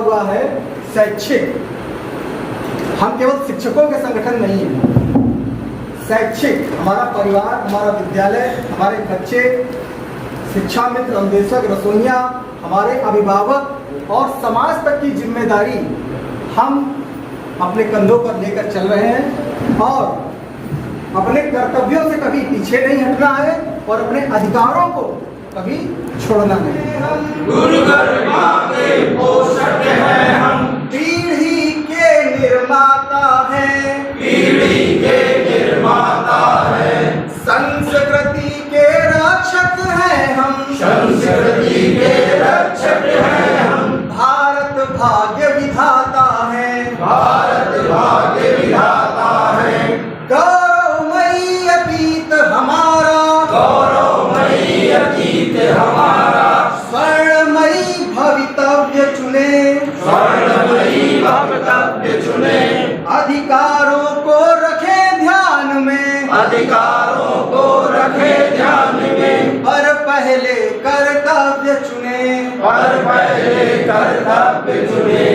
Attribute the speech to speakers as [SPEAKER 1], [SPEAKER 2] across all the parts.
[SPEAKER 1] हुआ है शैक्षिक। हम केवल शिक्षकों के संगठन नहीं हैं, शैक्षिक हमारा परिवार, हमारा विद्यालय, हमारे बच्चे, शिक्षा मित्र, अन्वेषक, रसोइया, हमारे अभिभावक और समाज तक की जिम्मेदारी हम अपने कंधों पर लेकर चल रहे हैं और अपने कर्तव्यों से कभी पीछे नहीं हटना है और अपने अधिकारों को कभी छोड़ना नहीं।
[SPEAKER 2] गुरु गरिमा के पोषक हैं हम,
[SPEAKER 1] पीढ़ी के निर्माता हैं,
[SPEAKER 2] पीढ़ी के निर्माता हैं,
[SPEAKER 1] संस्कृति के रक्षक हैं हम,
[SPEAKER 2] संस्कृति के रक्षक हैं हम,
[SPEAKER 1] भारत भाग्य विधाता हैं,
[SPEAKER 2] भारत भाग्य विधाता हैं,
[SPEAKER 1] गौरवमयी अतीत हमारा,
[SPEAKER 2] गौरवमयी अतीत हमारा,
[SPEAKER 1] स्वर्णमयी भवितव्य चुने,
[SPEAKER 2] स्वर्णमयी भवितव्य चुने,
[SPEAKER 1] अधिकारों को रखे ध्यान में,
[SPEAKER 2] अधिकारों को रखे ध्यान में,
[SPEAKER 1] पर पहले कर्तव्य चुने,
[SPEAKER 2] पर पहले कर्तव्य चुने,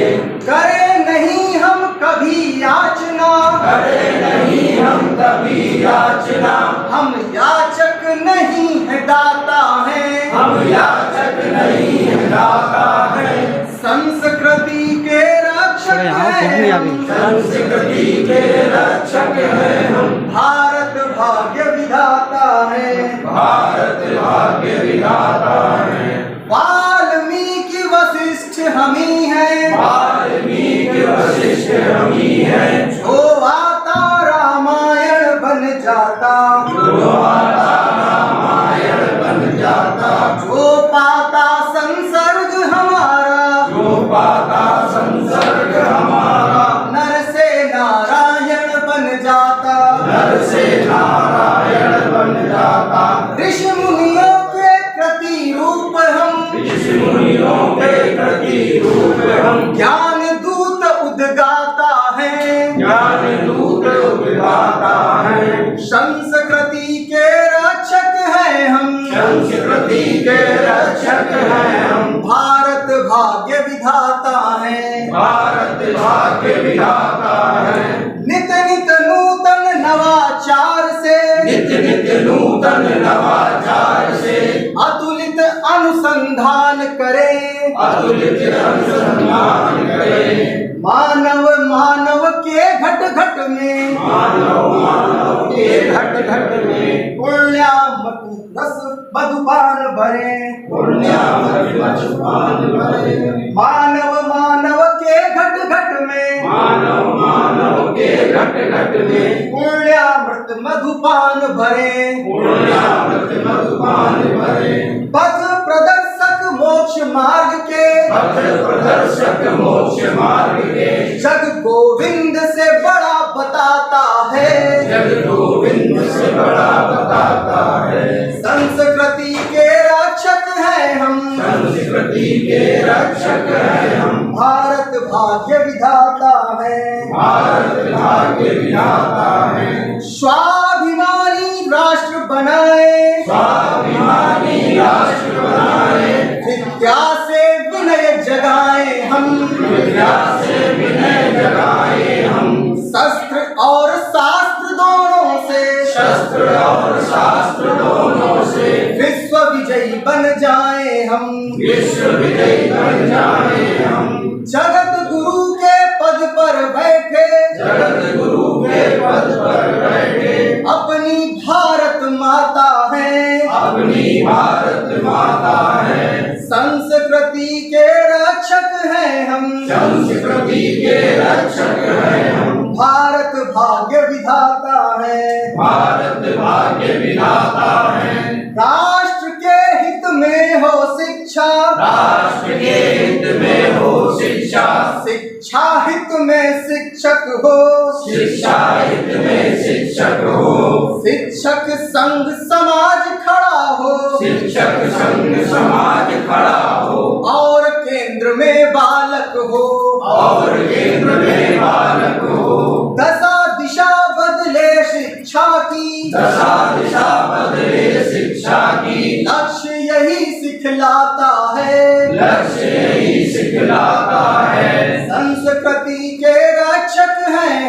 [SPEAKER 1] करे नहीं हम कभी याचना,
[SPEAKER 2] करे नहीं हम कभी याचना,
[SPEAKER 1] हम याचक नहीं है दाता हैं,
[SPEAKER 2] हम याचक नहीं है दाता हैं,
[SPEAKER 1] संस्कृति के रक्षक हैं हम,
[SPEAKER 2] संस्कृति के रक्षक हैं हम,
[SPEAKER 1] भारत भाग्य विधाता है,
[SPEAKER 2] भारत भाग्य विधाता हैं,
[SPEAKER 1] वाल्मीकि वशिष्ठ हम ही हैं,
[SPEAKER 2] वाल्मीकि वशिष्ठ हम ही हैं,
[SPEAKER 1] जो आता रामायण बन जाता,
[SPEAKER 2] जो आता रामायण बन जाता,
[SPEAKER 1] जो पाता संसर्ग हमारा,
[SPEAKER 2] जो पाता संसर्ग हमारा,
[SPEAKER 1] नर से नारायण बन जाता,
[SPEAKER 2] नर से नारायण बन जाता,
[SPEAKER 1] ऋषि मुनियों के कृति रूप हम,
[SPEAKER 2] ऋषि मुनियों के प्रति रूप हम,
[SPEAKER 1] ज्ञान दूत उद्गाता है,
[SPEAKER 2] ज्ञान दूत उद्गाता है,
[SPEAKER 1] संस्कृति के रक्षक हैं हम,
[SPEAKER 2] संस्कृति के रक्षक हैं हम,
[SPEAKER 1] भारत भाग्य विधाता है,
[SPEAKER 2] भारत भाग्य विधाता है,
[SPEAKER 1] नित नित नूतन नवाचार से,
[SPEAKER 2] नित्य नित्य नूतन नवाचार से,
[SPEAKER 1] अतुलित अनुसंधान करें,
[SPEAKER 2] अतुलित अनुसंधान करें,
[SPEAKER 1] मानव मानव के घट घट में,
[SPEAKER 2] मानव मानव के घट घट में,
[SPEAKER 1] पुण्यामृत रस मधुपान भरे,
[SPEAKER 2] पुण्यामृत मधुपान भरे,
[SPEAKER 1] मानव मानव के घट घट में,
[SPEAKER 2] मानव मानव के घट घट में,
[SPEAKER 1] पुण्यामृत मधुपान भरे,
[SPEAKER 2] पुण्यामृत मधुपान भरे,
[SPEAKER 1] पथ प्रदर्शक मोक्ष मार्ग के,
[SPEAKER 2] पथ प्रदर्शक मोक्ष मार्ग के,
[SPEAKER 1] जग गोविंद से बड़ा बताता है,
[SPEAKER 2] जग गोविंद से बड़ा बताता है,
[SPEAKER 1] संस्कृति के रक्षक हैं हम,
[SPEAKER 2] संस्कृति के रक्षक हैं हम,
[SPEAKER 1] भारत भाग्य विधाता है,
[SPEAKER 2] भारत भाग्य विधाता है,
[SPEAKER 1] स्वाभिमानी राष्ट्र बनाए,
[SPEAKER 2] स्वाभिमानी राष्ट्र बनाए,
[SPEAKER 1] विद्या से विनय जगाए हम,
[SPEAKER 2] विद्या से विनय जगाए हम,
[SPEAKER 1] शस्त्र और शास्त्र दोनों से,
[SPEAKER 2] शस्त्र और शास्त्र दोनों से,
[SPEAKER 1] विश्व विजयी बन जाए हम,
[SPEAKER 2] विश्व विजयी बन जाए हम,
[SPEAKER 1] जगत गुरु के पद पर बैठे,
[SPEAKER 2] जगत गुरु के पद पर बैठे,
[SPEAKER 1] अपनी भारत माता है,
[SPEAKER 2] अपनी भारत माता है,
[SPEAKER 1] संस्कृति के रक्षक हैं हम,
[SPEAKER 2] संस्कृति के रक्षक हैं हम,
[SPEAKER 1] भारत भाग्य विधाता है,
[SPEAKER 2] भारत भाग्य विधाता है,
[SPEAKER 1] राष्ट्र के हित में हो शिक्षा,
[SPEAKER 2] राष्ट्र के हित में हो शिक्षा,
[SPEAKER 1] शिक्षा हित में शिक्षक हो,
[SPEAKER 2] शिक्षा हित में शिक्षक हो,
[SPEAKER 1] शिक्षक संघ समाज खड़ा हो,
[SPEAKER 2] शिक्षक संघ समाज खड़ा हो,
[SPEAKER 1] और केंद्र में बालक हो,
[SPEAKER 2] और केंद्र में बालक हो,
[SPEAKER 1] दशा दिशा बदले शिक्षा की,
[SPEAKER 2] दशा दिशा बदले शिक्षा की,
[SPEAKER 1] लक्ष्य यही सिखलाता है,
[SPEAKER 2] लक्ष्य यही सिखलाता है,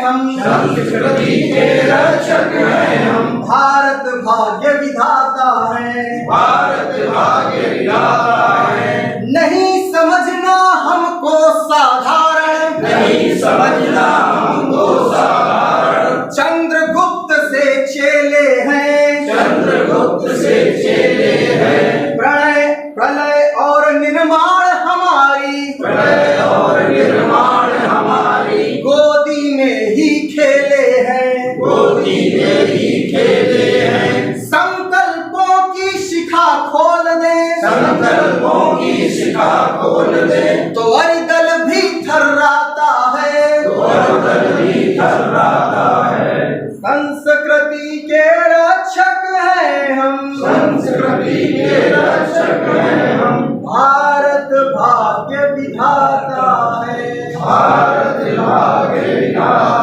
[SPEAKER 1] हम,
[SPEAKER 2] संस्कृति के रक्षक हैं हम,
[SPEAKER 1] भारत भाग्य विधाता है,
[SPEAKER 2] भारत भाग्य विधाता है।
[SPEAKER 1] नहीं समझना हमको साधारण,
[SPEAKER 2] नहीं समझना हमको साधारण,
[SPEAKER 1] चंद्रगुप्त से चेले हैं,
[SPEAKER 2] चंद्रगुप्त से चेले हैं,
[SPEAKER 1] प्रलय और निर्माण हमारी,
[SPEAKER 2] प्रलय और निर्माण हमारी
[SPEAKER 1] गोदी में ही खेले हैं,
[SPEAKER 2] गोदी में ही खेले हैं।
[SPEAKER 1] संकल्पों की शिखा खोल दे,
[SPEAKER 2] संकल्पों की शिखा खोल दे,
[SPEAKER 1] तो अरिदल भी थर्राता है,
[SPEAKER 2] तो अरिदल भी थर्राता है।
[SPEAKER 1] संस्कृति के रक्षक हैं हम,
[SPEAKER 2] संस्कृति के रक्षक हैं हम,
[SPEAKER 1] भारत भाग्य विधाता है,
[SPEAKER 2] भारत भाग्य विधाता